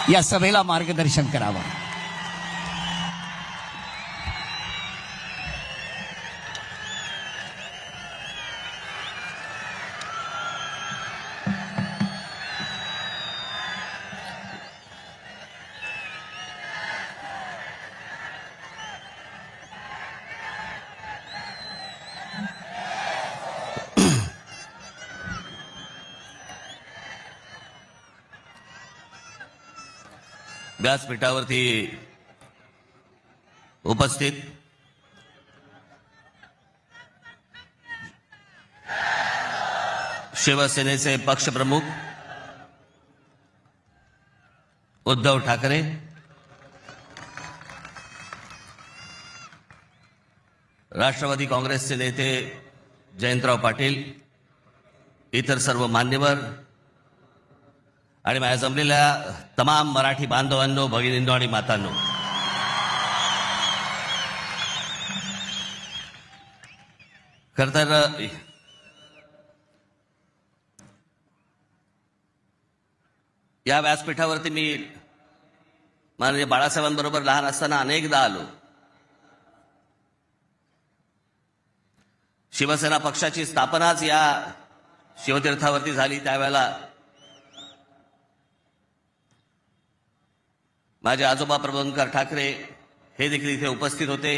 या सभेला मार्गदर्शन करावं। व्यासपीठावरती उपस्थित शिवसेनेचे पक्षप्रमुख उद्धव ठाकरे, राष्ट्रवादी काँग्रेसचे नेते जयंतराव पाटील, इतर सर्व मान्यवर आणि माझ्या जमलेल्या तमाम मराठी बांधवांनो, भगिनींनो आणि मातांनो, खरं तर या व्यासपीठावरती मी माननीय बाळासाहेबांबरोबर लहान असताना अनेकदा आलो। शिवसेना पक्षाची स्थापनाच या शिवतीर्थावरती झाली। त्यावेळेला माझे आजोबा प्रबोधनकार ठाकरे हे देखील इथे उपस्थित होते।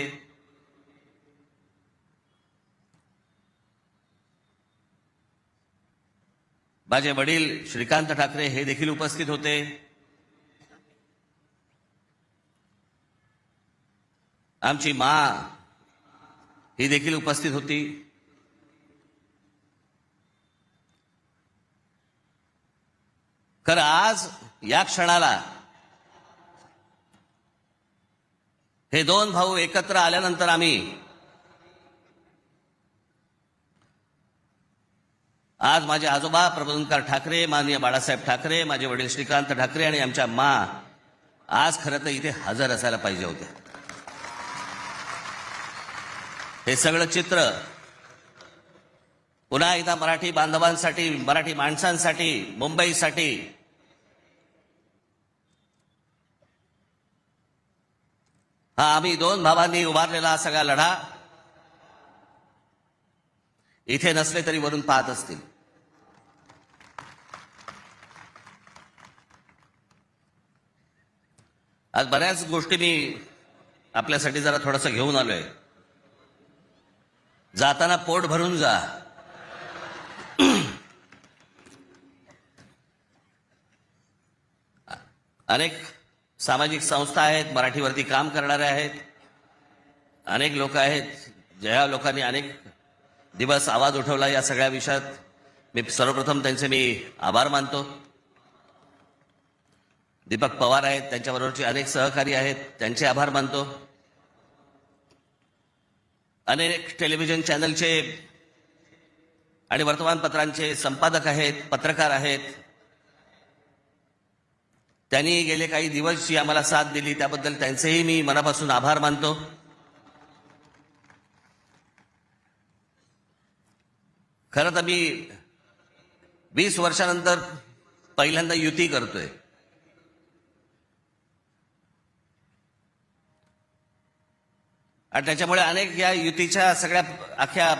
माझे वडील श्रीकांत ठाकरे हे देखील उपस्थित होते। आमची माँ ही देखील उपस्थित होती। खरं आज या क्षणाला हे दोन भाऊ एकत्र आल्यानंतर आम्ही आज माझे आजोबा प्रबोधनकार ठाकरे, माननीय बाळासाहेब ठाकरे, माझे वडील श्रीकांत ठाकरे आणि आमच्या माँ आज खरं तर इथे हजर असायला पाहिजे होते। हे सगळं चित्र पुन्हा एकदा मराठी बांधवांसाठी, मराठी माणसांसाठी, मुंबईसाठी हा आम्ही दोन भावांनी उभारलेला सगळा लढा इथे नसले तरी वरून पाहत असतील। आज बऱ्याच गोष्टी मी आपल्यासाठी जरा थोडंसं घेऊन आलोय। जाताना पोट भरून जा। अनेक सामाजिक संस्था आहेत, मराठीवरती काम करणारे आहेत, अनेक लोक आहेत, ज्या लोकांनी अनेक दिवस आवाज उठवला या सगळ्या विषयात। मी सर्वप्रथम त्यांचे मी आभार मानतो। दीपक पवार आहेत, त्यांच्याबरोबरचे अनेक सहकारी आहेत, त्यांचे आभार मानतो। अनेक टेलिव्हिजन चॅनलचे आणि वर्तमानपत्रांचे संपादक आहेत, पत्रकार आहेत, त्यांनी गेले काही दिवस जी आम्हाला साथ दिली त्याबद्दल त्यांचेही मी मनापासून आभार मानतो। खरं तर मी 20 वर्षानंतर पहिल्यांदा युती करतोय। आणि त्याच्यामुळे अनेक या युतीच्या सगळ्या अख्ख्या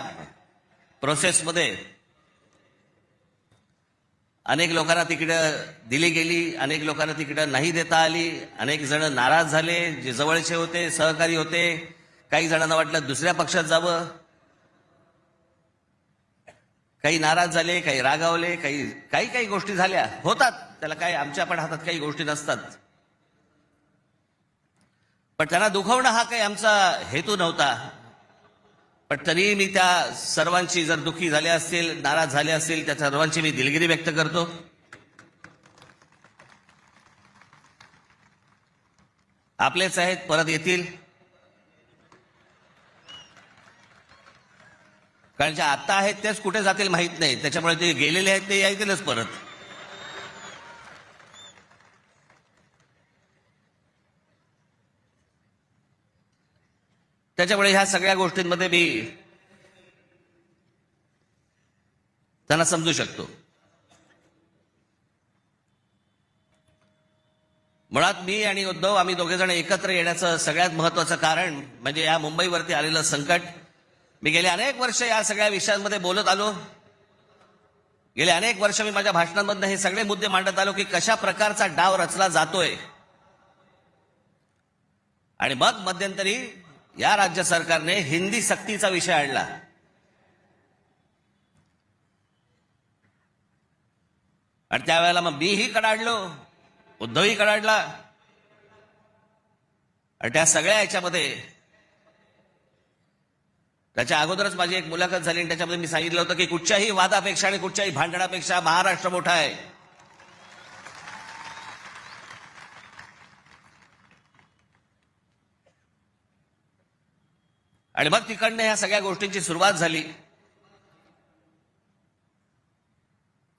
प्रोसेसमध्ये अनेक लोकांना तिकीटं दिली गेली, अनेक लोकांना तिकीटं नाही देता आली, अनेक जण नाराज झाले, जे जवळचे होते, सहकारी होते। काही जणांना वाटलं दुसऱ्या पक्षात जावं, काही नाराज झाले, काही रागावले, काही गोष्टी झाल्या, होतात, त्याला काय आमच्या पण हातात काही गोष्टी नसतात। पण त्यांना दुखवणं हा काही आमचा हेतू नव्हता। पण तरी मी त्या सर्वांची जर दुःखी झाले असतील, नाराज झाले असतील, त्या सर्वांची मी दिलगिरी व्यक्त करतो। आपलेच आहेत, परत येतील, कारण जे आता आहेत तेच कुठे जातील माहित नाही, त्याच्यामुळे ते गेलेले आहेत ते येतीलच परत। त्याच्यामुळे ह्या सगळ्या गोष्टींमध्ये मी त्यांना समजू शकतो। मुळात मी आणि उद्धव आम्ही दोघे जण एकत्र येण्याचं सगळ्यात महत्वाचं कारण म्हणजे या मुंबईवरती आलेलं संकट. मी गेले अनेक वर्ष या सगळ्या विषयांमध्ये बोलत आलो. गेले अनेक वर्ष मी माझ्या भाषणांमधनं हे सगळे मुद्दे मांडत आलो की कशा प्रकारचा डाव रचला जातोय. आणि मग मध्यंतरी या राज्य सरकारने हिंदी सक्तीचा विषय आणला. आणि त्यावेळेला मग मीही कडाडलो, उद्धवही कडाडला. आणि त्या सगळ्या याच्यामध्ये त्याच्या अगोदरच माझी एक मुलाखत झाली आणि त्याच्यामध्ये मी सांगितलं होतं की कुठच्याही वादापेक्षा आणि कुठच्याही भांडणापेक्षा महाराष्ट्र मोठा आहे. आणि मग तिकडनं ह्या सगळ्या गोष्टींची सुरुवात झाली.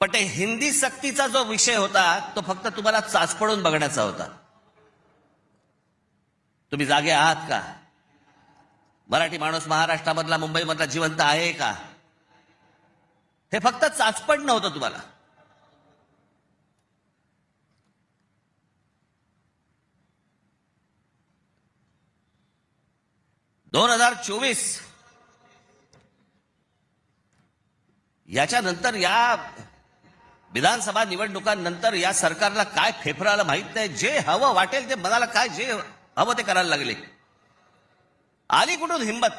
पण ते हिंदी सक्तीचा जो विषय होता तो फक्त तुम्हाला चाचपडून बघण्याचा होता. तुम्ही जागे आहात का? मराठी माणूस महाराष्ट्रामधला मुंबईमधला जिवंत आहे का? हे फक्त चाचपड नव्हतं तुम्हाला. (2024) याच्यानंतर या विधानसभा निवडणुकांनंतर या सरकारला काय फेफराला माहित नाही. जे हवं वाटेल ते मनाला काय जे हवं ते करायला लागले. आली कुठून हिंमत?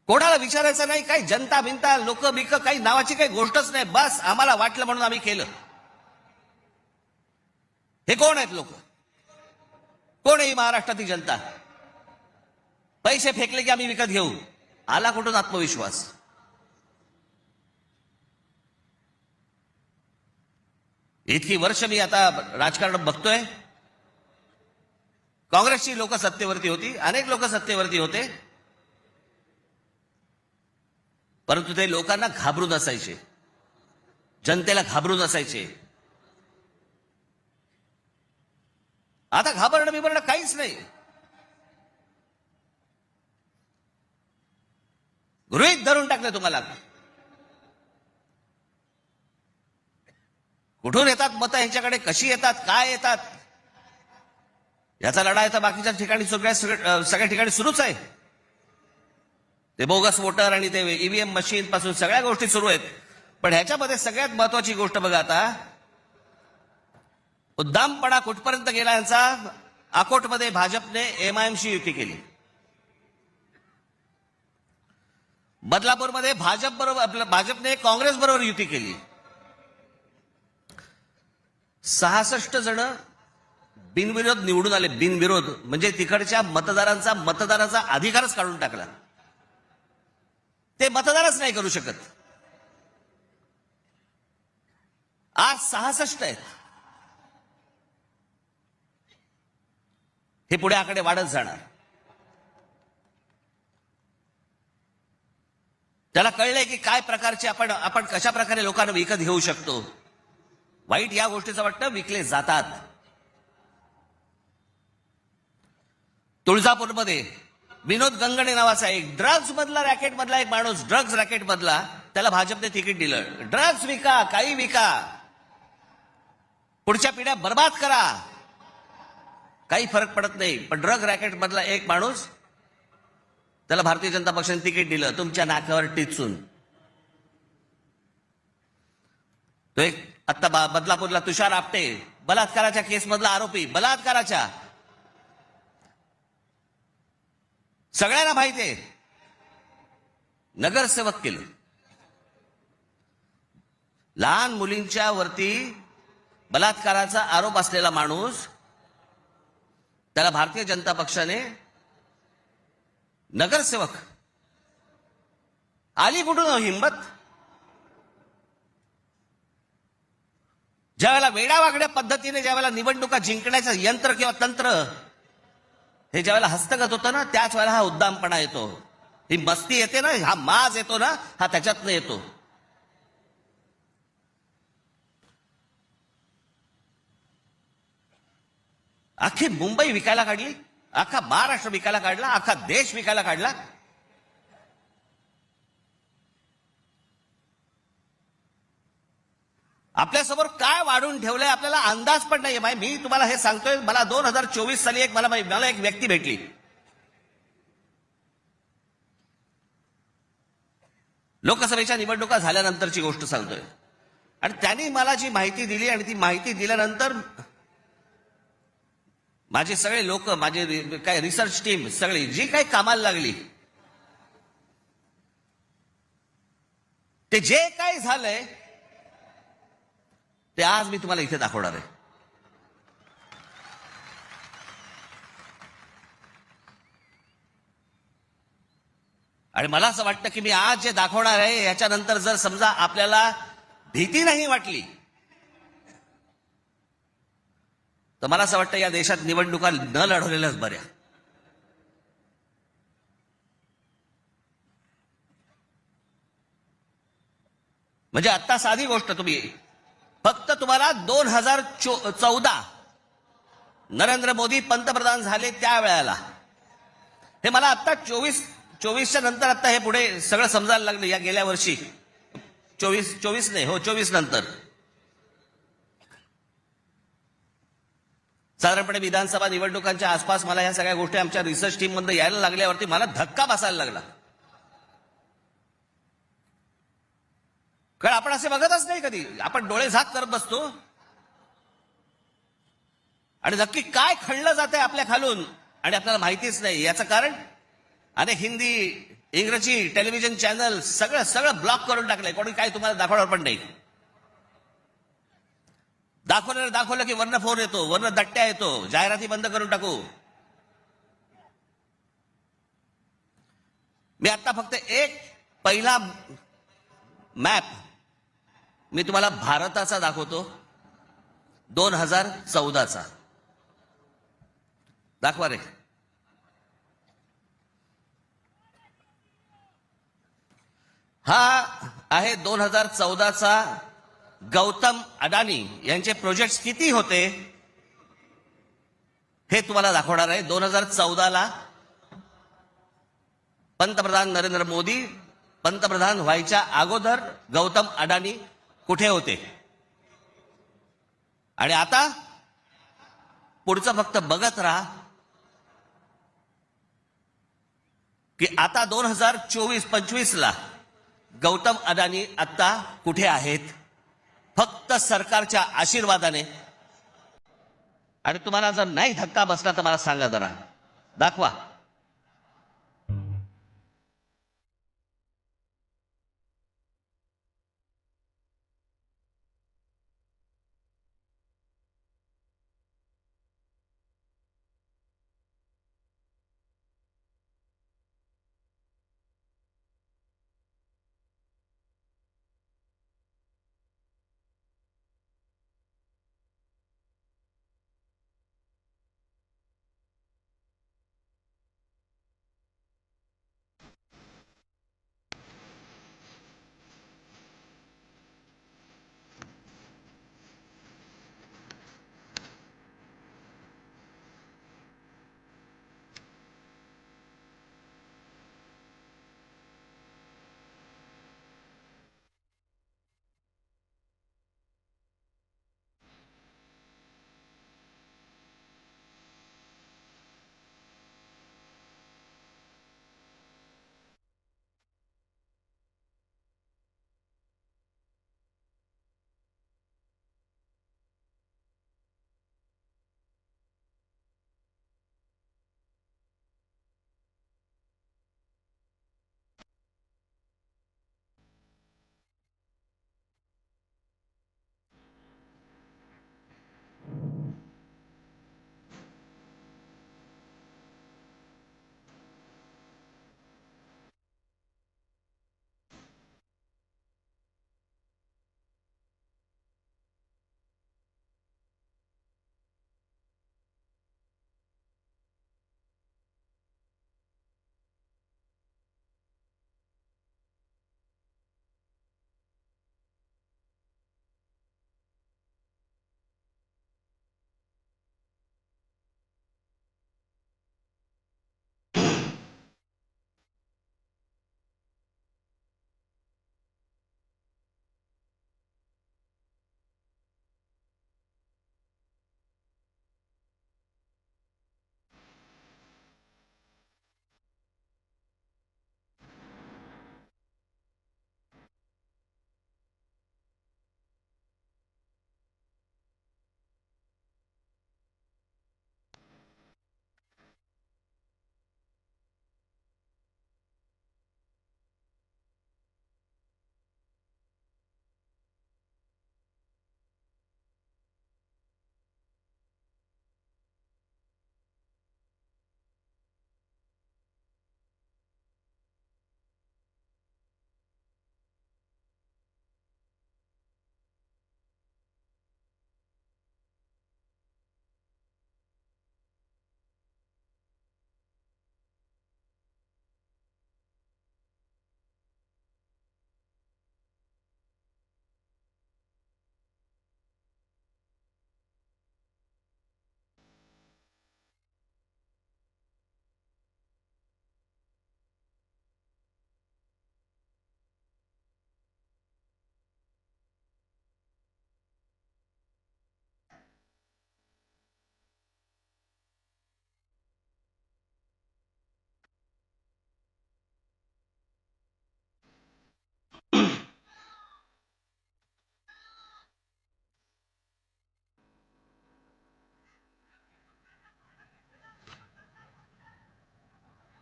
कोणाला विचारायचं नाही. काही जनता बिनता लोक बिक काही नावाची काही गोष्टच नाही. बस आम्हाला वाटलं म्हणून आम्ही केलं. हे कोण आहेत लोक? कोण आहे महाराष्ट्रातील जनता? पैसे फेकले की आम्ही विकत घेऊ. आला कुठून आत्मविश्वास? इतकी वर्ष मी आता राजकारण बघतोय. काँग्रेसची लोक सत्तेवरती होती, अनेक लोक सत्तेवरती होते, परंतु ते लोकांना घाबरून असायचे, जनतेला घाबरून असायचे. आता घाबरणं बिबरणं काहीच नाही. गृहीत धरून टाकलं तुम्हाला. कुठून येतात मतं ह्यांच्याकडे, कशी येतात, काय येतात, याचा लढा तर बाकीच्या ठिकाणी सगळ्या ठिकाणी सुरूच आहे. ते बोगस वोटर आणि ते ईव्हीएम मशीन पासून सगळ्या गोष्टी सुरू आहेत. पण ह्याच्यामध्ये सगळ्यात महत्वाची गोष्ट बघा, आता उद्दामपणा कुठपर्यंत गेला यांचा. अकोटमध्ये भाजपने एमआयएमशी युती केली. बदलापूरमध्ये भाजपने काँग्रेस बरोबर युती केली. 66 जण बिनविरोध निवडून आले. बिनविरोध म्हणजे तिकडच्या मतदारांचा अधिकारच काढून टाकला. ते मतदानच नाही करू शकत. आज 66 आहेत. हे पुढे आकडे वाढत जाणार. त्याला कळलंय की काय प्रकारचे आपण कशा प्रकारे लोकांना विकत घेऊ शकतो. वाईट या गोष्टीचं वाटतं विकले जातात. तुळजापूरमध्ये विनोद गंगणे नावाचा एक ड्रग्ज मधला रॅकेट मधला एक माणूस, ड्रग्ज रॅकेट मधला, त्याला भाजपने तिकीट दिलं. ड्रग्ज विका, काही विका, पुढच्या पिढ्या बर्बाद करा, काही फरक पडत नाही. पण ड्रग रॅकेट मधला एक माणूस, त्याला भारतीय जनता पक्षाने तिकीट दिलं तुमच्या नाकावर टिचून. तो एक आता बदलापूरला तुषार आपटे, बलात्काराच्या केस मधला आरोपी, बलात्काराच्या, सगळ्यांना माहिती आहे, नगरसेवक केलं. लहान मुलींच्या वरती बलात्काराचा आरोप असलेला माणूस, त्याला भारतीय जनता पक्षाने नगरसेवक. आली कुठून हिंमत? ज्यावेळेला वेडावागड्या पद्धतीने ज्यावेळेला निवडणुका जिंकण्याचं यंत्र किंवा तंत्र हे ज्यावेळेला हस्तगत होतं ना, त्याच वेळेला हा उद्दामपणा येतो, ही मस्ती येते ना, हा माज येतो ना, हा त्याच्यातनं येतो. अख्खी मुंबई विकायला काढली, अख्खा महाराष्ट्र विकायला काढला, अख्खा देश विकायला काढला. आपल्यासमोर काय वाढून ठेवलंय आपल्याला अंदाज पण नाहीये. मी तुम्हाला हे सांगतोय, मला 2024 साली मला एक व्यक्ती भेटली. लोकसभेच्या निवडणुका झाल्यानंतरची गोष्ट सांगतोय. आणि त्यांनी मला जी माहिती दिली आणि ती माहिती दिल्यानंतर माझे सगळे लोक, माझे काय रिसर्च टीम सगळी जी काही कामाला लागली, ते जे काही झालंय ते आज मी तुम्हाला इथे दाखवणार आहे. आणि मला असं वाटतं की मी आज जे दाखवणार आहे याच्यानंतर जर समजा आपल्याला भीती नाही वाटली तर मला असं वाटतं या देशात निवडणुका न लढवलेल्याच बऱ्या. म्हणजे आता साधी गोष्ट, फक्त तुम्हाला 2014 नरेंद्र मोदी पंतप्रधान झाले त्यावेळेला, हे मला आता 24च्या नंतर आता हे पुढे सगळं समजायला लागलं. या गेल्या वर्षी 24 नंतर साधारणपणे विधानसभा निवडणुकांच्या आसपास मला ह्या सगळ्या गोष्टी आमच्या रिसर्च टीम मध्ये यायला लागल्यावरती मला धक्का बसायला लागला. कारण आपण असे बघतच नाही कधी, आपण डोळे झाक करत बसतो आणि नक्की काय खणलं जात आहे आपल्या खालून आणि आपल्याला माहितीच नाही. याचं कारण अनेक हिंदी, इंग्रजी टेलिव्हिजन चॅनल सगळं ब्लॉक करून टाकलंय. कोणी काय तुम्हाला दाखवणार पण नाही. दाखवलं की वरनं फोन येतो, वरनं दट्ट्या येतो, जाहिराती बंद करून टाकू. मी आता फक्त एक पहिला मॅप मी तुम्हाला भारताचा दाखवतो, 2014चा. दाखवा रे. हा आहे 2014चा गौतम अडानी यांचे प्रोजेक्ट्स किती होते हे तुम्हाला दाखवणार आहे. 2014ला पंतप्रधान नरेंद्र मोदी पंतप्रधान व्हायच्या अगोदर गौतम अडानी कुठे होते आणि आता पुढचं फक्त बघत राहा की आता 2024-25ला गौतम अडानी आता कुठे आहेत. फक्त सरकारच्या आशीर्वादाने. आणि तुम्हाला जर नाही धक्का बसला तर मला सांगा जरा, दाखवा.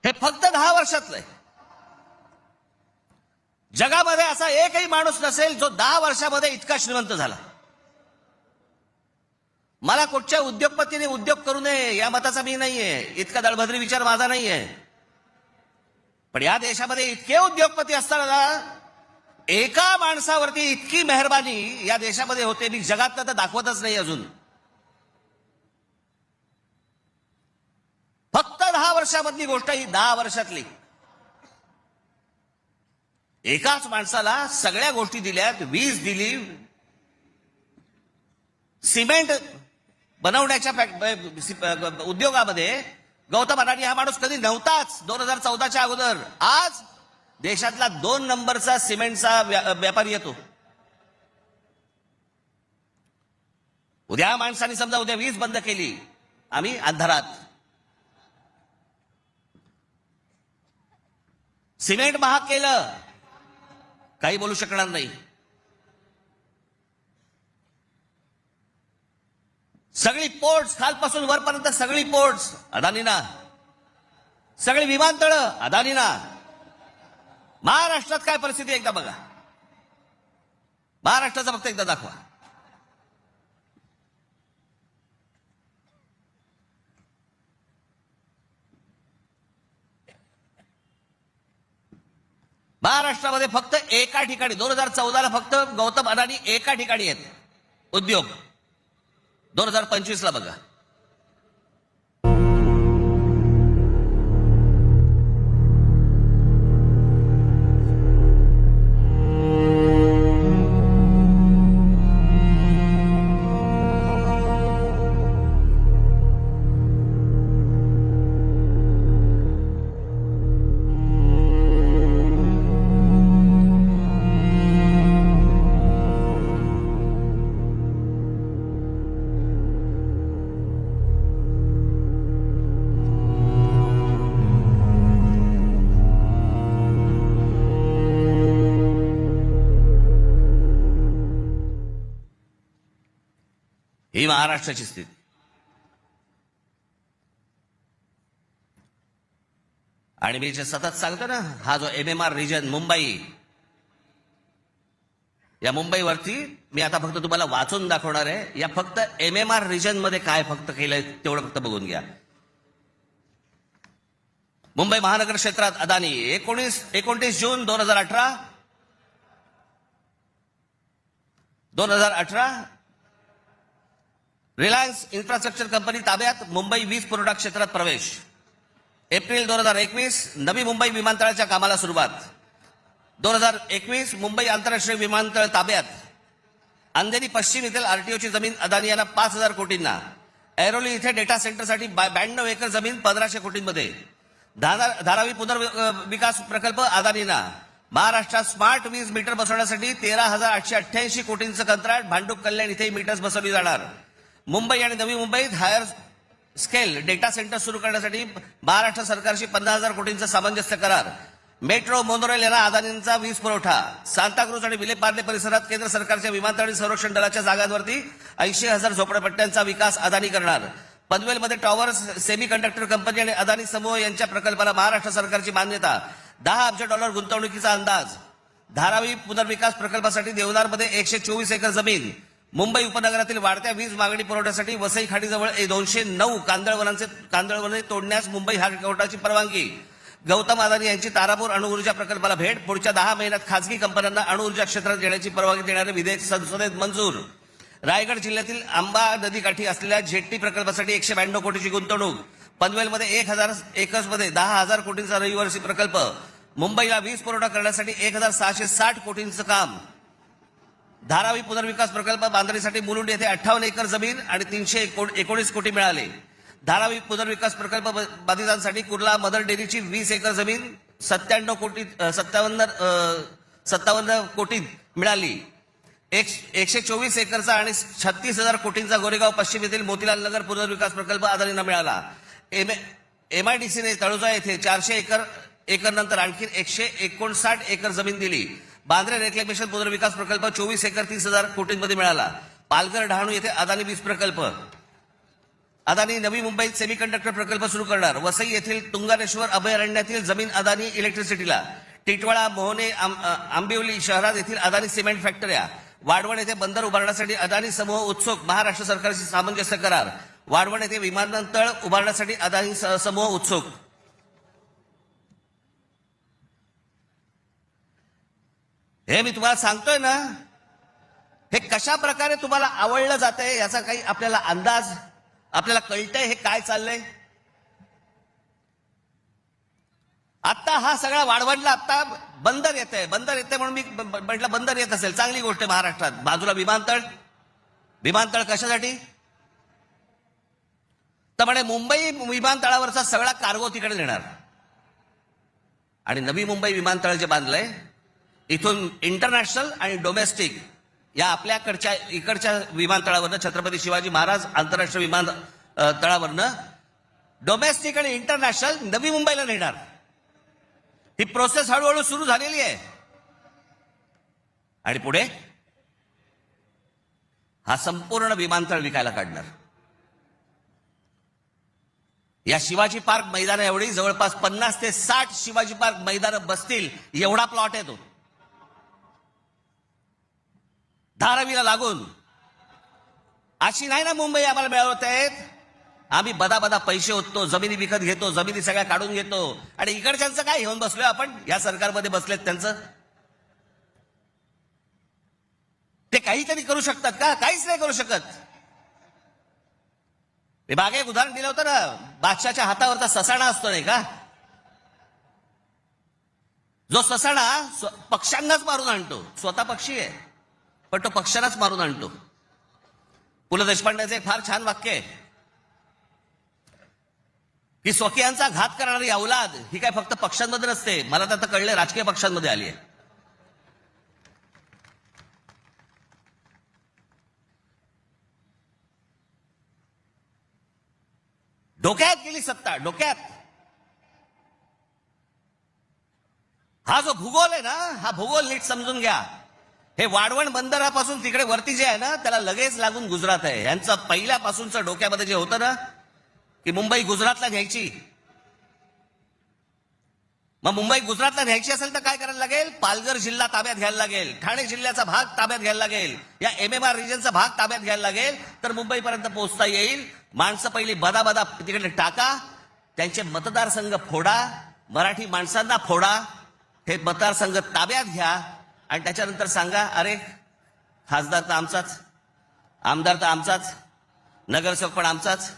हे फक्त 10 वर्षातलं आहे. जगामध्ये असा एकही माणूस नसेल जो 10 वर्षामध्ये इतका श्रीमंत झाला. मला कुठच्या उद्योगपतीने उद्योग करू नये या मताचा मी नाहीये, इतका दळभद्री विचार माझा नाहीये. पण या देशामध्ये इतके उद्योगपती असताना एका माणसावरती इतकी मेहरबानी या देशामध्ये होते, मी जगात तर दाखवतच नाही अजून. फक्त 10 वर्षामधली गोष्ट ही 10 वर्षातली. एकाच माणसाला सगळ्या गोष्टी दिल्यात, वीज दिली, सिमेंट बनवण्याच्या उद्योगामध्ये गौतम अडाणी हा माणूस कधी नव्हताच 2014च्या अगोदर. आज देशातला 2 नंबरचा सिमेंटचा व्यापारी येतो. उद्या माणसाने समजा उद्या वीज बंद केली, आम्ही अंधारात. सिमेंट महाग केलं, काही बोलू शकणार नाही. सगळी पोर्ट्स खालपासून वरपर्यंत सगळी पोर्ट्स अदानीना, सगळी विमानतळं अदानीना. महाराष्ट्रात काय परिस्थिती एकदा बघा, महाराष्ट्राचा फक्त एकदा दाखवा. महाराष्ट्रामध्ये फक्त एका ठिकाणी 2014ला फक्त गौतम अडाणी एका ठिकाणी आहेत उद्योग. 2025ला बघा. ही महाराष्ट्राची स्थिती. आणि मी जे सतत सांगतो ना, हा जो MMR रिजन मुंबई, या मुंबईवरती मी आता फक्त तुम्हाला वाचून दाखवणार आहे. या फक्त MMR रिजन मध्ये काय फक्त केलंय तेवढं फक्त बघून घ्या. मुंबई महानगर क्षेत्रात अदानी 29 जून 2018 रिलायन्स इन्फ्रास्ट्रक्चर कंपनी ताब्यात मुंबई वीज पुरवठा क्षेत्रात प्रवेश. एप्रिल 2021 नवी मुंबई विमानतळाच्या कामाला सुरुवात. 2021 मुंबई आंतरराष्ट्रीय विमानतळ ताब्यात. अंधेरी पश्चिम येथील RTOची जमीन अदानी यांना 5,000 कोटींना. ऐरोली इथे डेटा सेंटरसाठी 92 एकर जमीन 1,500 कोटींमध्ये. धारावी पुनर्विकास प्रकल्प अदानींना. महाराष्ट्रात स्मार्ट वीज मीटर बसवण्यासाठी 13,888 कोटींचं कंत्राट. भांडूप कल्याण इथे मीटर्स बसवली जाणार. मुंबई आणि नवी मुंबईत हायर स्केल डेटा सेंटर सुरू करण्यासाठी महाराष्ट्र सरकारशी 50,000 कोटींचा सामंजस्य करार. मेट्रो मोनोरेल यांना अदानींचा वीज पुरवठा. सांताक्रूज आणि विलेपार्ले परिसरात केंद्र सरकारच्या विमानतळ आणि संरक्षण दलाच्या जागांवरती 80,000 झोपडपट्ट्यांचा विकास अदानी करणार. पनवेलमध्ये टॉवर्स सेमी कंडक्टर कंपनी आणि अदानी समूह यांच्या प्रकल्पाला महाराष्ट्र सरकारची मान्यता. $10 अब्ज गुंतवणुकीचा अंदाज. धारावी पुनर्विकास प्रकल्पासाठी देवनारमध्ये 124 एकर जमीन. मुंबई उपनगरातील वाढत्या वीज मागणी पुरवठ्यासाठी वसई खाडीजवळ 209 कांदळवने तोडण्यास मुंबई हायकोर्टाची परवानगी. गौतम अदानी यांची तारापूर अणुऊर्जा प्रकल्पाला भेट. पुढच्या 10 महिन्यात खासगी कंपन्यांना अणुऊर्जा क्षेत्रात घेण्याची परवानगी देणारे विधेयक संसदेत मंजूर. रायगड जिल्ह्यातील आंबा नदीकाठी असलेल्या जेट्टी प्रकल्पासाठी 192 कोटीची गुंतवणूक. पनवेलमध्ये 1,000 एकर्समध्ये 10,000 कोटींचा रहिवासी प्रकल्प. मुंबईला वीज पुरवठा करण्यासाठी 1,660 कोटींचं काम. धारावी पुनर्विकास प्रकल्प बांधणीसाठी मुलुंड येथे 58 एकर जमीन आणि 319 कोटी मिळाले. धारावी पुनर्विकास प्रकल्प बाधितांसाठी कुर्ला मदर डेअरीची 20 एकर जमीन 57 कोटीत मिळाली. 124 एकरचा आणि 36,000 कोटींचा गोरेगाव पश्चिम येथील मोतीलाल नगर पुनर्विकास प्रकल्प अदानींना मिळाला. MIDCने तळोजा येथे 400 एकर नंतर आणखी 159 एकर जमीन दिली. बांद्रे रेक्लेमेशन पुनर्विकास प्रकल्प 24 एकर 30,000 कोटींमध्ये मिळाला. पालघर डहाणू येथे अदानी वीज प्रकल्प. अदानी नवी मुंबईत सेमीकंडक्टर प्रकल्प सुरू करणार. वसई येथील तुंगारेश्वर अभयारण्यातील जमीन अदानी इलेक्ट्रिसिटीला. टिटवाळा, मोहने, आंबिवली शहरात येथील अदानी सिमेंट फॅक्टऱ्या. वाढवण येथे बंदर उभारण्यासाठी अदानी समूह उत्सुक. महाराष्ट्र सरकारशी सामंजस्य करार. वाढवण येथे विमानतळ उभारण्यासाठी अदानी समूह उत्सुक. हे मी तुम्हाला सांगतोय ना, हे कशा प्रकारे तुम्हाला आवडलं जातंय याचा काही आपल्याला अंदाज, आपल्याला कळतंय हे काय चाललंय. आता हा सगळा वाढवणला आता बंदर येतंय म्हणून मी म्हटलं बंदर येत असेल चांगली गोष्ट आहे. महाराष्ट्रात बाजूला विमानतळ कशासाठी तर म्हणे मुंबई विमानतळावरचा सगळा कार्गो तिकडे नेणार. आणि नवी मुंबई विमानतळ जे बांधलंय इथून इंटरनॅशनल आणि डोमेस्टिक या आपल्याकडच्या इकडच्या विमानतळावरनं, छत्रपती शिवाजी महाराज आंतरराष्ट्रीय विमानतळावरनं डोमेस्टिक आणि इंटरनॅशनल नवी मुंबईला नेणार. ही प्रोसेस हळूहळू सुरू झालेली आहे. आणि पुढे हा संपूर्ण विमानतळ विकायला काढणार. या शिवाजी पार्क मैदाना एवढी जवळपास 50 ते 60 शिवाजी पार्क मैदानं बसतील एवढा प्लॉट आहे तो. धारावीला लागून. अशी नाही ना मुंबई आम्हाला मिळवत आहेत. आम्ही बदा पैसे होतो, जमिनी विकत घेतो, जमिनी सगळ्या काढून घेतो. आणि इकडच्यांचं काय घेऊन बसलोय आपण, या सरकारमध्ये बसलेत त्यांचं. ते काहीतरी करू शकतात का? काहीच नाही करू शकत. मी मागे एक उदाहरण दिलं होतं ना, बादशाच्या हातावरचा ससाणा असतो नाही का, जो ससाणा पक्ष्यांनाच मारून आणतो. स्वतः पक्षी आहे पण तो पक्ष्यांनाच मारून आणतो. पु ल देशपांडेचं एक फार छान वाक्य आहे की स्वकीयांचा घात करणारी औलाद ही काय फक्त पक्षांमध्ये नसते, मला तर आता कळलं राजकीय पक्षांमध्ये आली आहे. डोक्यात गेली सत्ता, डोक्यात. हा जो भूगोल आहे ना, हा भूगोल नीट समजून घ्या. हे वाढवण बंदरापासून तिकडे वरती जे आहे ना त्याला लगेच लागून गुजरात आहे. यांचं पहिल्यापासूनचं डोक्यामध्ये जे होतं ना की मुंबई गुजरातला न्यायची. मग मुंबई गुजरातला न्यायची असेल तर काय करायला लागेल? पालघर जिल्हा ताब्यात घ्यायला लागेल, ठाणे जिल्ह्याचा भाग ताब्यात घ्यायला लागेल, या MMR रिजनचा भाग ताब्यात घ्यायला लागेल, तर मुंबईपर्यंत पोहोचता येईल. माणसं पहिली बदा तिकडे टाका, त्यांचे मतदारसंघ फोडा, मराठी माणसांना फोडा, हे मतदारसंघ ताब्यात घ्या आणि त्याच्यानंतर सांगा अरे खासदार तर आमचाच, आमदार तर आमचाच, नगरसेवक पण आमचाच,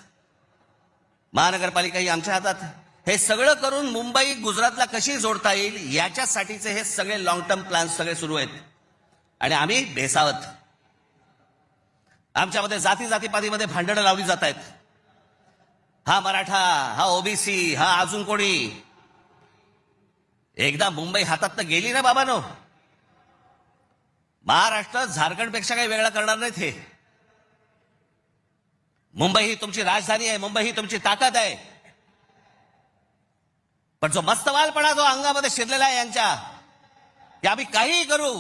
महानगरपालिकाही आमच्या हातात. हे सगळं करून मुंबई गुजरातला कशी जोडता येईल याच्यासाठीचे हे सगळे लॉंग टर्म प्लॅन सगळे सुरू आहेत. आणि आम्ही बेसावत. आमच्यामध्ये जातीपातीमध्ये भांडणं लावली जात आहेत. हा मराठा, हा ओबीसी, हा अजून कोणी. एकदा मुंबई हातात तर गेली ना बाबांनो. महाराष्ट्र झारखंडपेक्षा काही वेगळा करणार नाहीत हे. मुंबई ही तुमची राजधानी आहे, मुंबई ही तुमची ताकद आहे. पण जो मस्तवालपणा जो अंगामध्ये शिरलेला आहे यांच्या, की आम्ही काहीही करू,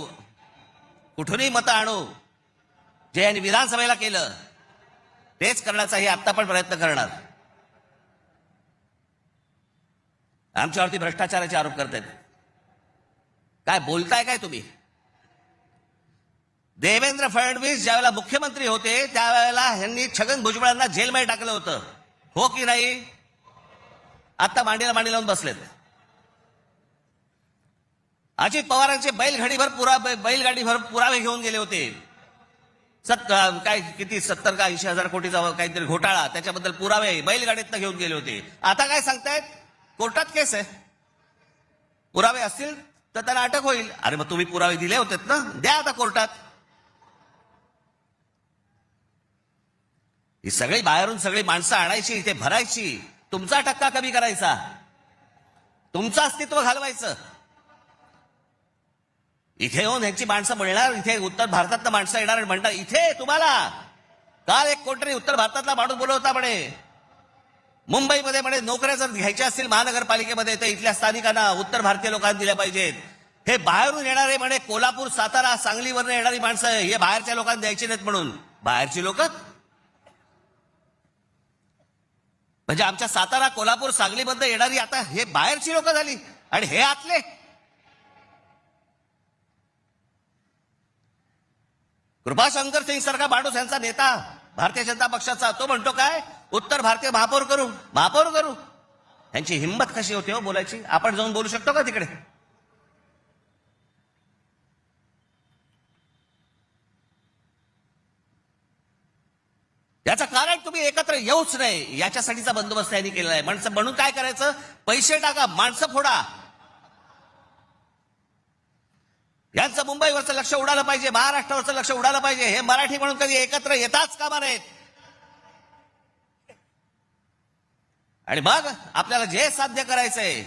कुठूनही मतं आणू, जे यांनी विधानसभेला केलं तेच करण्याचाही आता पण प्रयत्न करणार. आमच्यावरती भ्रष्टाचाराचे आरोप करतायत. काय बोलताय काय तुम्ही? देवेंद्र फडणवीस ज्यावेळेला मुख्यमंत्री होते त्यावेळेला यांनी छगन भुजबळांना जेलमध्ये टाकलं होतं, हो की नाही? आता मांडीला मांडी लावून बसलेत. अजित पवारांचे बैलगाडीभर पुरावे घेऊन गेले होते. काय किती 70 का 80 हजार कोटीचा काहीतरी घोटाळा, त्याच्याबद्दल पुरावे बैलगाडीतनं घेऊन गेले होते. आता काय सांगतायत? कोर्टात केस आहे, पुरावे असतील तर त्यांना अटक होईल. अरे मग तुम्ही पुरावे दिले होते ना, द्या आता कोर्टात. ही सगळी बाहेरून सगळी माणसं आणायची, इथे भरायची, तुमचा टक्का कमी करायचा, तुमचं अस्तित्व घालवायचं. इथे येऊन ह्यांची माणसं मिळणार, इथे उत्तर भारतातलं माणसं येणार आणि म्हणतात इथे तुम्हाला. काल एक कोणतरी उत्तर भारतातला माणूस बोलवता म्हणे, मुंबईमध्ये म्हणे नोकऱ्या जर घ्यायच्या असतील महानगरपालिकेमध्ये तर इथल्या स्थानिकांना, उत्तर भारतीय लोकांना दिल्या पाहिजेत. हे बाहेरून येणारे म्हणे कोल्हापूर, सातारा, सांगलीवरनं येणारी माणसं हे बाहेरच्या लोकांना द्यायची नाहीत म्हणून. बाहेरची लोक म्हणजे आमच्या सातारा, कोल्हापूर, सांगलीमध्ये येणारी आता हे बाहेरची लोक झाली आणि हे आतले. कृपाशंकर सिंग सारखा माणूस यांचा नेता भारतीय जनता पक्षाचा, तो म्हणतो काय, उत्तर भारतीय महापौर करू, महापौर करू. यांची हिंमत कशी होती हो बोलायची? आपण जाऊन बोलू शकतो का तिकडे? याचं कारण तुम्ही एकत्र येऊच नाही, याच्यासाठीचा बंदोबस्त यांनी केलेला आहे. माणसं म्हणून काय करायचं, पैसे टाका, माणसं फोडा. यांचं मुंबईवरचं लक्ष उडालं पाहिजे, महाराष्ट्रावरचं लक्ष उडालं पाहिजे. हे मराठी म्हणून कधी एकत्र येताच कामा नयेत. आणि मग आपल्याला जे साध्य करायचंय,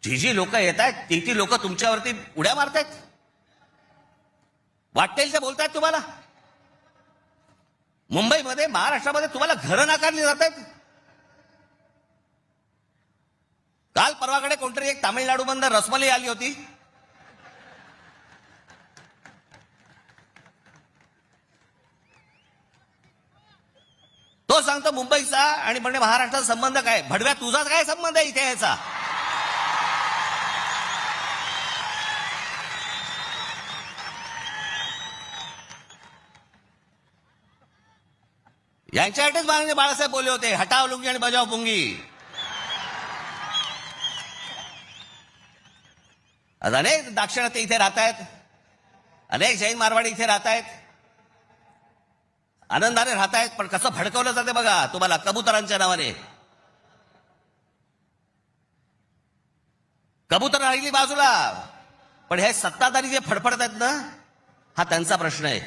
जी लोक येत आहेत ती लोक तुमच्यावरती उड्या मारतायत, वाटेल ते बोलतायत तुम्हाला. मुंबईमध्ये, महाराष्ट्रामध्ये तुम्हाला घरं नाकारली जात आहेत. काल परवाकडे कोणतरी एक तामिळनाडूमधून रसमलाई आली होती. तो सांगतो मुंबईचा आणि म्हणजे महाराष्ट्राचा संबंध काय? भडव्या, तुझाच काय संबंध आहे इथे याचा? यांच्यासाठीच माननीय बाळासाहेब बोलले होते, हटाव लुंगी आणि बजाव पुंगी. आज अनेक दाक्षिणात्य इथे राहत आहेत, अनेक जैन मारवाडी इथे राहत आहेत, आनंदाने राहत आहेत. पण कसं भडकवलं जाते बघा तुम्हाला कबुतरांच्या नावाने. कबूतर राहिली बाजूला, पण हे सत्ताधारी जे फडफडत आहेत ना, हा त्यांचा प्रश्न आहे.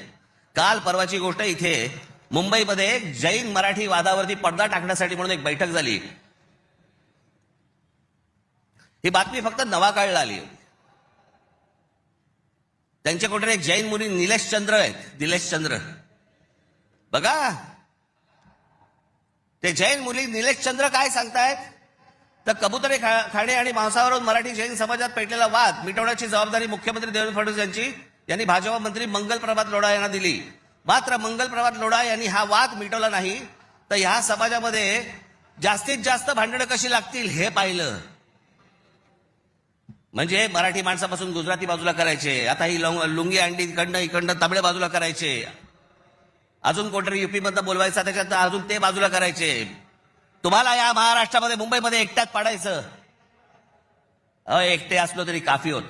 काल परवाची गोष्ट, इथे मुंबईमध्ये जैन मराठी वादावरती पडदा टाकण्यासाठी म्हणून एक बैठक झाली. ही बातमी फक्त नवाकाळला आली. त्यांच्या कुठे एक जैन मुली निलेश चंद्र आहेत, निलेश चंद्र बघा. ते जैन मुली निलेश चंद्र काय सांगतायत, तर कबुतरे खाणे आणि मांसावरून मराठी जैन समाजात पेटलेला वाद मिटवण्याची जबाबदारी मुख्यमंत्री देवेंद्र फडणवीस यांनी भाजपा मंत्री मंगल प्रभात लोढा यांना दिली. मात्र मंगल प्रभात लोढा यांनी हा वाद मिटवला नाही, तर ह्या समाजामध्ये जास्तीत जास्त भांडणं कशी लागतील हे पाहिलं. म्हणजे मराठी माणसापासून गुजराती बाजूला करायचे, आता ही लुंगी अंडी इकडनं तमिळ बाजूला करायचे, अजून कोणतरी युपी मधनं बोलवायचा त्याच्यात अजून ते बाजूला करायचे. तुम्हाला या महाराष्ट्रामध्ये, मुंबईमध्ये एकट्यात पाडायचं. एकटे असलो तरी काफी होत.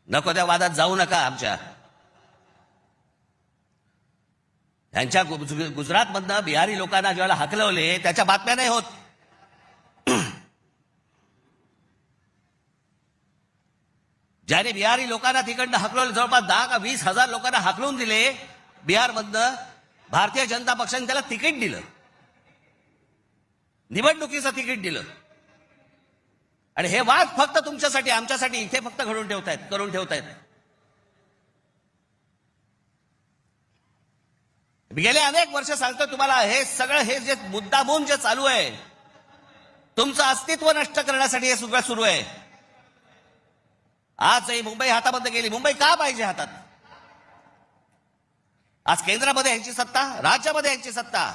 नको त्या वादात जाऊ नका. आमच्या यांच्या गुजरातमधनं बिहारी लोकांना ज्यावेळेला हाकलवले त्याच्या बातम्या नाही होत. ज्याने बिहारी लोकांना तिकडनं हाकलवलं, जवळपास 10 का 20 हजार लोकांना हाकलून दिले बिहारमधनं, भारतीय जनता पक्षाने त्याला तिकीट दिलं, निवडणुकीचं तिकीट दिलं. आणि हे वाद फक्त तुमच्यासाठी, आमच्यासाठी इथे फक्त करून ठेवतायत. गेले अनेक वर्ष सांगतो तुम्हाला, हे सगळं हे जे मुद्दामून जे चालू आहे, तुमचं अस्तित्व नष्ट करण्यासाठी हे सगळं सुरू आहे. आज ही मुंबई हातामध्ये गेली. मुंबई का पाहिजे हातात? आज केंद्रामध्ये यांची सत्ता, राज्यामध्ये यांची सत्ता,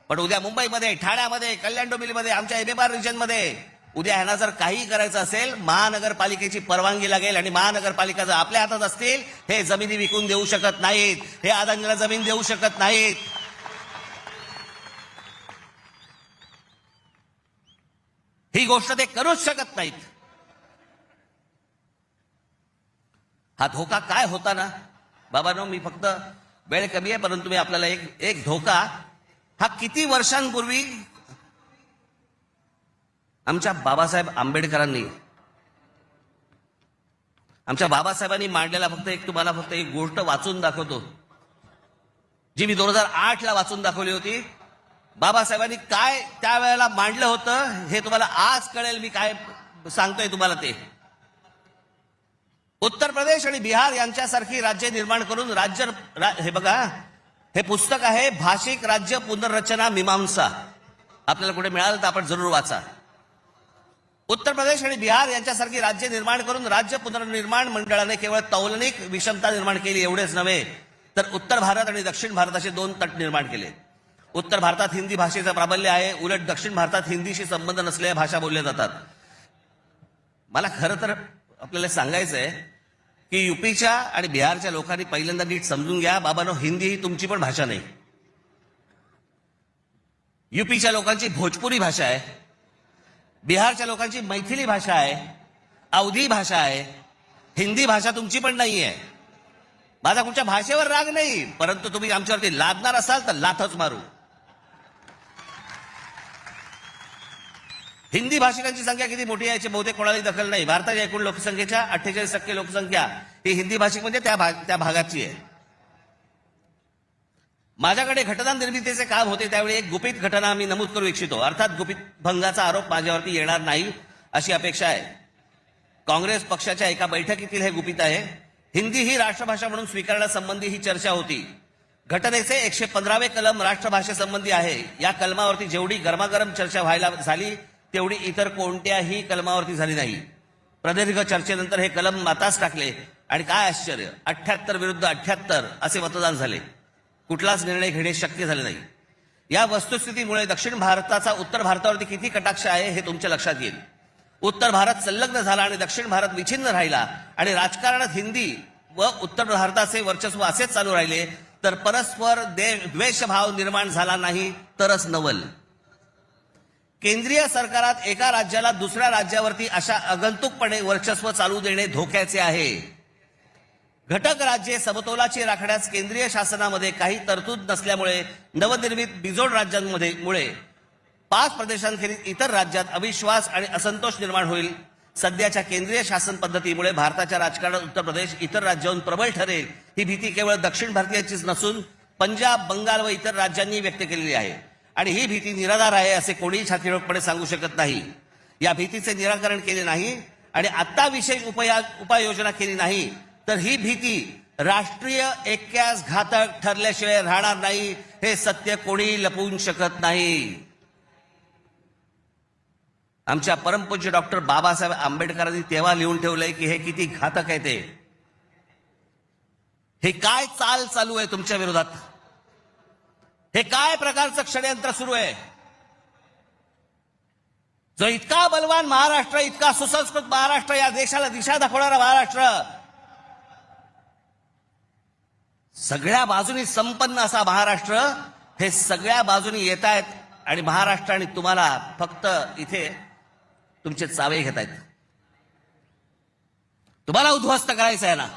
पण उद्या मुंबईमध्ये, ठाण्यामध्ये, कल्याण डोंबिवलीमध्ये, आमच्या MMR रिजनमध्ये उद्या ह्यांना जर काही करायचं असेल, महानगरपालिकेची परवानगी लागेल. आणि महानगरपालिका जर आपल्या हातात असतील, हे जमिनी विकून देऊ शकत नाहीत, हे अदानीला जमीन देऊ शकत नाहीत. ही गोष्ट ते करूच शकत नाहीत. हा धोका काय होता ना बाबांनो, मी फक्त वेळ कमी आहे, परंतु मी आपल्याला एक धोका, हा किती वर्षांपूर्वी आमच्या बाबासाहेब आंबेडकरांनी, आमच्या बाबासाहेबांनी मांडलेला तुम्हाला फक्त एक गोष्ट वाचून दाखवतो, जी मी 2008 ला वाचून दाखवली होती. बाबासाहेबांनी काय त्यावेळेला मांडलं होतं हे तुम्हाला आज कळेल. मी काय सांगतोय तुम्हाला ते. उत्तर प्रदेश आणि बिहार यांच्यासारखी राज्य निर्माण करून हे बघा, हे पुस्तक आहे भाषिक राज्य पुनर्रचना मीमांसा. आपल्याला कुठे मिळालं तर आपण जरूर वाचा. उत्तर प्रदेश आणि बिहार यांच्यासारखी राज्य निर्माण करून राज्य पुनर्निर्माण मंडळाने केवळ तौलनिक विषमता निर्माण केली एवढेच नव्हे, तर उत्तर भारत आणि दक्षिण भारताचे दोन तट निर्माण केले. उत्तर भारतात हिंदी भाषेचं प्राबल्य आहे, उलट दक्षिण भारतात हिंदीशी संबंध नसलेल्या भाषा बोलल्या जातात. मला खरं तर आपल्याला सांगायचं आहे की युपीच्या आणि बिहारच्या लोकांनी पहिल्यांदा नीट समजून घ्या, बाबांनो, हिंदी ही तुमची पण भाषा नाही. युपीच्या लोकांची भोजपुरी भाषा आहे, बिहारच्या लोकांची मैथिली भाषा आहे, अवधी भाषा आहे. हिंदी भाषा तुमची पण नाही आहे. माझा कुठच्या भाषेवर राग नाही, परंतु तुम्ही आमच्यावरती लादणार असाल तर लाथच मारू. हिंदी भाषिकांची संख्या किती मोठी आहे याची बहुतेक कोणालाही दखल नाही. भारताच्या एकूण लोकसंख्येच्या 48% लोकसंख्या ही हिंदी भाषिक म्हणजे त्या भागाची आहे. माझ्याकडे घटना निर्मितीचे काम होते त्यावेळी एक गुपित घटना मी नमूद करू इच्छितो. अर्थात गुपित भंगाचा आरोप माझ्यावरती येणार नाही अशी अपेक्षा आहे. काँग्रेस पक्षाच्या एका बैठकीतील हे गुपित आहे. हिंदी ही राष्ट्रभाषा म्हणून स्वीकारण्यासंबंधी ही चर्चा होती. घटनेचे 115वे कलम राष्ट्रभाषेसंबंधी आहे. या कलमावरती जेवढी गरमागरम चर्चा व्हायला झाली तेवढी इतर कोणत्याही कलमावरती झाली नाही. प्रदीर्घ चर्चेनंतर हे कलम माताच टाकले आणि काय आश्चर्य, 78 विरुद्ध 78 असे मतदान झाले. कुठलाच निर्णय घेणे शक्य झाले नाही. या वस्तुस्थितीमुळे दक्षिण भारताचा उत्तर भारतावरती किती कटाक्ष आहे हे तुमच्या लक्षात येईल. उत्तर भारत संलग्न झाला आणि दक्षिण भारत विच्छिन्न राहिला आणि राजकारणात हिंदी व उत्तर भारताचे वर्चस्व असेच चालू राहिले तर परस्पर द्वेषभाव निर्माण झाला नाही तरच नवल. केंद्रीय सरकारात एका राज्याला दुसऱ्या राज्यावरती अशा आगंतुकपणे वर्चस्व चालू देणे धोक्याचे आहे. घटक राज्ये समतोलाची राखण्यास केंद्रीय शासनामध्ये काही तरतूद नसल्यामुळे नवनिर्मित बिजोड राज्यांमुळे 5 प्रदेशांखेरीज इतर राज्यात अविश्वास आणि असंतोष निर्माण होईल. सध्याच्या केंद्रीय शासन पद्धतीमुळे भारताच्या राजकारणात उत्तर प्रदेश इतर राज्याहून प्रबळ ठरेल ही भीती केवळ दक्षिण भारतीयांचीच नसून पंजाब, बंगाल व इतर राज्यांनी व्यक्त केलेली आहे आणि ही भीती निराधार आहे असे कोणीही छातीरोखपणे सांगू शकत नाही. या भीतीचे निराकरण केले नाही आणि आता विशेष उपाययोजना केली नाही तर ही भीती राष्ट्रीय ऐक्यास घातक ठरल्याशिवाय राहणार नाही हे सत्य कोणी लपवून शकत नाही. आमच्या परमपूज्य डॉक्टर बाबासाहेब आंबेडकरांनी तेव्हा लिहून ठेवलंय की हे किती घातक आहे ते. हे काय चाल चालू आहे तुमच्या विरोधात, हे काय प्रकारचं षडयंत्र सुरू आहे. जो इतका बलवान महाराष्ट्र, इतका सुसंस्कृत महाराष्ट्र, या देशाला दिशा दाखवणारा महाराष्ट्र, सगळ्या बाजूनी संपन्न असा महाराष्ट्र, हे सगळ्या बाजूनी येत आहेत आणि महाराष्ट्र आणि तुम्हाला फक्त इथे तुमचे चावे घेत आहेत. तुम्हाला उद्ध्वस्त करायचं आहे ना,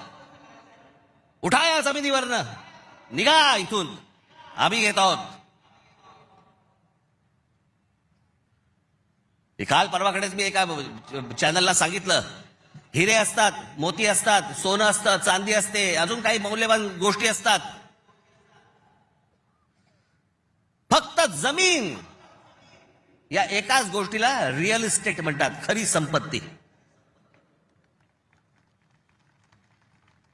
उठा या जमिनीवरनं, निघा इथून, आम्ही घेत आहोत. काल परवाकडेच मी एका चॅनलला सांगितलं, हिरे असतात, मोती असतात, सोनं असतं, चांदी असते, अजून काही मौल्यवान गोष्टी असतात, फक्त जमीन या एकाच गोष्टीला रिअल इस्टेट म्हणतात, खरी संपत्ती.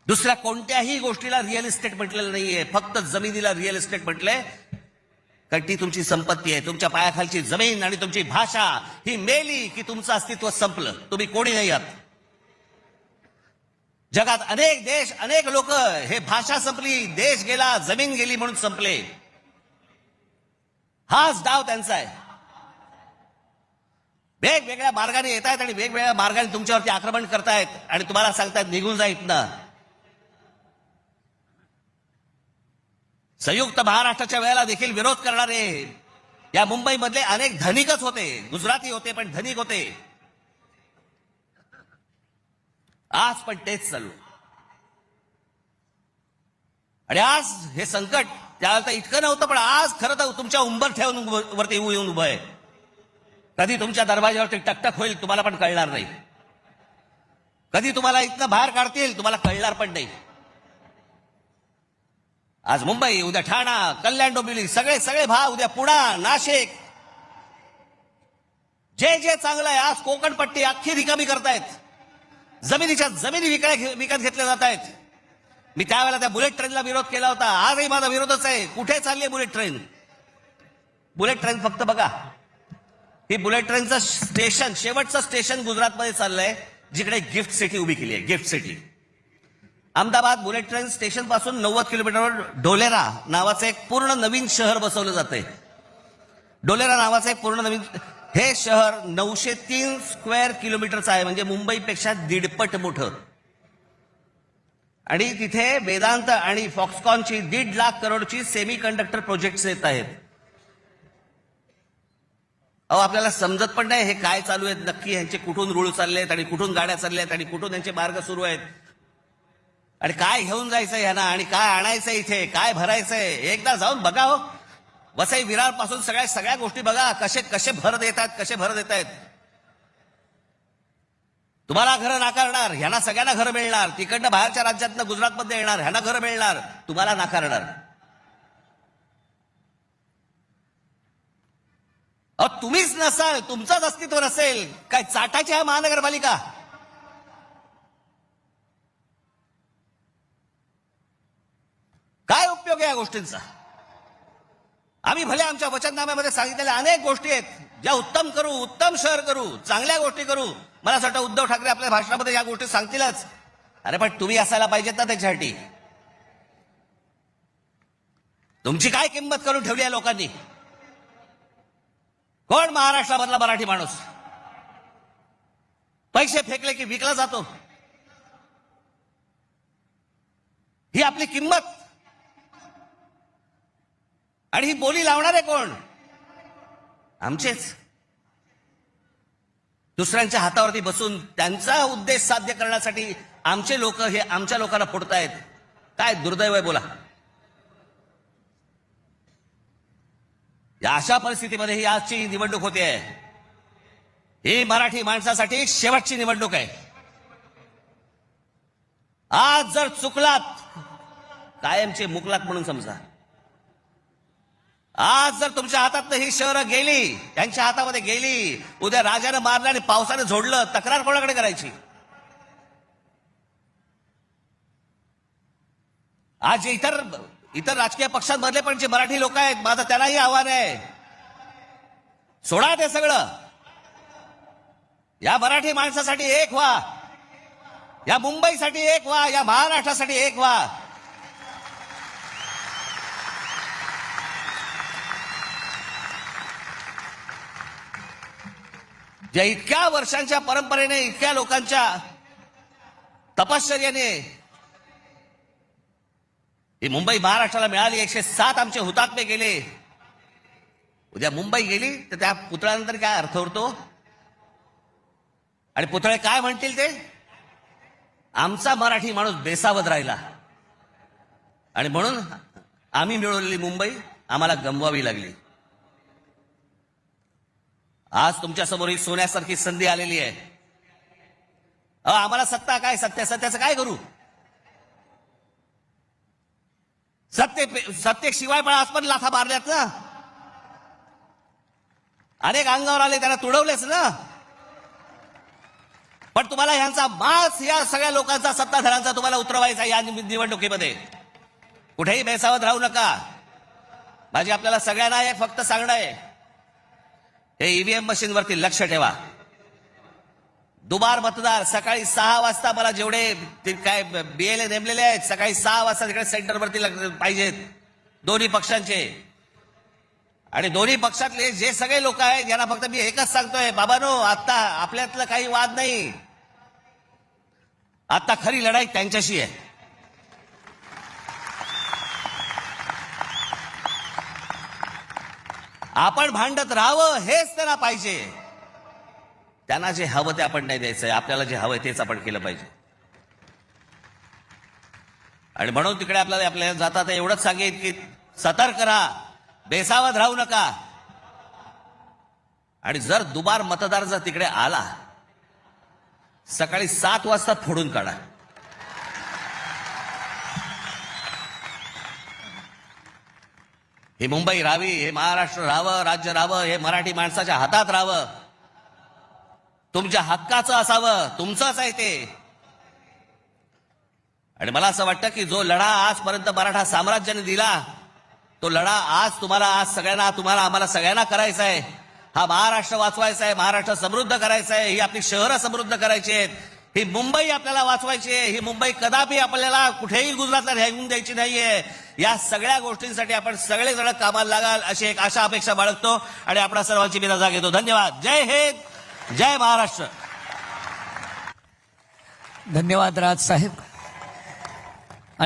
दुसऱ्या कोणत्याही गोष्टीला रिअल इस्टेट म्हटलेलं नाहीये, फक्त जमिनीला रिअल इस्टेट म्हटलंय. कारण ती तुमची संपत्ती आहे. तुमच्या पायाखालची जमीन आणि तुमची भाषा ही मेली की तुमचं अस्तित्व संपलं, तुम्ही कोणी नाही आहात. जगात अनेक देश, अनेक लोक हे भाषा संपली, देश गेला, जमीन गेली म्हणून संपले. हाच डाव त्यांचा आहे. वेगवेगळ्या मार्गाने येत आहेत आणि वेगवेगळ्या मार्गाने तुमच्यावरती आक्रमण करतायत आणि तुम्हाला सांगतायत निघून जा इथनं. संयुक्त महाराष्ट्राच्या वेळेला देखील विरोध करणारे या मुंबईमधले अनेक धनिकच होते, गुजराती होते पण धनिक होते. आज पण तेच चालू. आणि आज हे संकट त्यावेळेला तर इतकं नव्हतं, पण आज खरं तर तुमच्या उंबरठ्यावरून वरती येऊन उभं आहे. कधी तुमच्या दरवाजावरती टकटक होईल तुम्हाला पण कळणार नाही, कधी तुम्हाला इथनं बाहेर काढतील तुम्हाला कळणार पण नाही. आज मुंबई, उद्या ठाणा, कल्याण डोंबिवली, सगळे सगळे भाव, उद्या पुणा, नाशिक, जे जे चांगलं आहे, आज कोकणपट्टी अख्खी रिकामी करतायत. जमिनीच्या जमिनी विकत घेतल्या जात आहेत. मी त्यावेळेला त्या बुलेट ट्रेनला विरोध केला होता, आजही माझा विरोधच आहे. कुठे चालली आहे बुलेट ट्रेन? बुलेट ट्रेन फक्त बघा, ही बुलेट ट्रेनचं स्टेशन, शेवटचं स्टेशन गुजरातमध्ये चाललंय, जिकडे गिफ्ट सिटी उभी केली आहे. Gift city Ahmedabad bullet train station पासून 90 किलोमीटरवर ढोलेरा नावाचं एक पूर्ण नवीन शहर बसवलं जातंय. ढोलेरा नावाचं एक पूर्ण नवीन, हे शहर 903 स्क्वेअर किलोमीटरचं आहे, म्हणजे मुंबईपेक्षा 1.5 मोठं. आणि तिथे वेदांत आणि फॉक्सकॉनची 1.5 लाख करोडची सेमी कंडक्टर प्रोजेक्ट्स येत आहेत. अहो, आपल्याला समजत पण नाही हे काय चालू आहेत नक्की, यांचे कुठून रूळ चालले आहेत आणि कुठून गाड्या चालल्या आहेत आणि कुठून यांचे मार्ग सुरू आहेत आणि काय घेऊन जायचंय ह्यांना आणि काय आणायचंय, इथे काय भरायचंय. एकदा जाऊन बघा हो, वसई विरार पासून सगळ्या गोष्टी बघा, कसे भर देतात, कसे भर देत आहेत. तुम्हाला घरं नाकारणार, ह्यांना सगळ्यांना घरं मिळणार. तिकडनं बाहेरच्या राज्यातनं गुजरातमध्ये येणार, ह्यांना घरं मिळणार, तुम्हाला नाकारणार. अहो, तुम्हीच नसाल, तुमचंच अस्तित्व नसेल, काय चाटाची आहे महानगरपालिका. काय उपयोग आहे या गोष्टींचा. आम्ही भले आमच्या वचननाम्यामध्ये सांगितलेल्या अनेक गोष्टी आहेत, ज्या उत्तम करू, उत्तम शहर करू, चांगल्या गोष्टी करू. मला असं वाटतं उद्धव ठाकरे आपल्या भाषणामध्ये या गोष्टी सांगतीलच. अरे पण तुम्ही असायला पाहिजेत ना त्याच्यासाठी. तुमची काय किंमत करून ठेवली आहे लोकांनी. कोण महाराष्ट्रामधला मराठी माणूस पैसे फेकले की विकला जातो. ही आपली किंमत. आणि ही बोली लावणारे कोण? आमचेच. दुसऱ्यांच्या हातावरती बसून त्यांचा उद्देश साध्य करण्यासाठी आमचे लोक हे आमच्या लोकांना फोडतायत. काय दुर्दैव आहे बोला. या अशा परिस्थितीमध्ये ही आजची निवडणूक होते. ही मराठी माणसासाठी शेवटची निवडणूक आहे. आज जर चुकलात, कायमचे मुकलात म्हणून समजा. आज जर तुमच्या हातातनं ही शहरं गेली, त्यांच्या हातामध्ये गेली, उद्या राजानं मारलं आणि पावसानं झोडलं, तक्रार कोणाकडे करायची? आज इतर राजकीय पक्षांमधले पण जे मराठी लोक आहेत, माझं त्यांनाही आव्हान आहे, सोडा ते सगळं. या मराठी माणसासाठी एक व्हा, या मुंबईसाठी एक व्हा, या महाराष्ट्रासाठी एक व्हा. ज्या इतक्या वर्षांच्या परंपरेने, इतक्या लोकांच्या तपश्चर्याने ही मुंबई महाराष्ट्राला मिळाली. 107 आमचे हुतात्मे गेले. उद्या मुंबई गेली तर त्या पुतळ्यानंतर काय अर्थ उरतो? आणि पुतळे काय म्हणतील ते? आमचा मराठी माणूस बेसावध राहिला आणि म्हणून आम्ही मिळवलेली मुंबई आम्हाला गमवावी लागली. आज तुमच्या समोर ही सोन्यासारखी संधी आलेली आहे. आम्हाला सत्ता काय, सत्याचं काय करू? सत्तेशिवाय पण आज पण लाथा मारल्यात ना. अनेक अंगावर आले, त्यांना तुडवलेच ना. पण तुम्हाला ह्यांचा मास, या सगळ्या लोकांचा, सत्ताधाऱ्यांचा तुम्हाला उतरवायचा या निवडणुकीमध्ये. कुठेही बेसावध राहू नका. माझी आपल्याला सगळ्यांना एक फक्त सांगणं आहे, हे ईव्हीएम मशीनवरती लक्ष ठेवा. दुबार मतदार सकाळी 6 वाजता, मला जेवढे काय बीएलए नेमलेले आहेत, सकाळी 6 वाजता तिकडे सेंटरवरती पाहिजेत दोन्ही पक्षांचे. आणि दोन्ही पक्षातले जे सगळे लोक आहेत यांना फक्त मी एकच सांगतोय, बाबांनो, आता आपल्यातलं काही वाद नाही. आता खरी लढाई त्यांच्याशी आहे. आपण भांडत राहावं हेच त्यांना पाहिजे. त्यांना जे हवं ते आपण नाही द्यायचंय. आपल्याला जे हवंय तेच आपण केलं पाहिजे. आणि म्हणून तिकडे आपल्याला जाता एवढंच सांगेन की सतर्क राहा, बेसावध राहू नका. आणि जर दुबार मतदार जर तिकडे आला, सकाळी 7 वाजता फोडून काढा. ही मुंबई राहावी, हे महाराष्ट्र राहावं, राज्य राहावं, हे मराठी माणसाच्या हातात राहावं, तुमच्या हक्काचं असावं, तुमचंच आहे ते. आणि मला असं वाटतं की जो लढा आजपर्यंत मराठा साम्राज्याने दिला, तो लढा आज तुम्हाला, आज सगळ्यांना, तुम्हाला, आम्हाला सगळ्यांना करायचा आहे. हा महाराष्ट्र वाचवायचा आहे, महाराष्ट्र समृद्ध करायचा आहे, ही आपली शहरं समृद्ध करायची आहेत, ही मुंबई आपल्याला वाचवायची आहे, ही मुंबई कदापि आपल्याला कुठेही गुजरातला राहून द्यायची नाहीये. या सगळ्या गोष्टींसाठी आपण सगळेजण कामाला लागाल अशी एक आशा अपेक्षा बाळगतो आणि आपणा सर्वांची मी रजा घेतो. धन्यवाद. जय हिंद, जय महाराष्ट्र. धन्यवाद राज साहेब.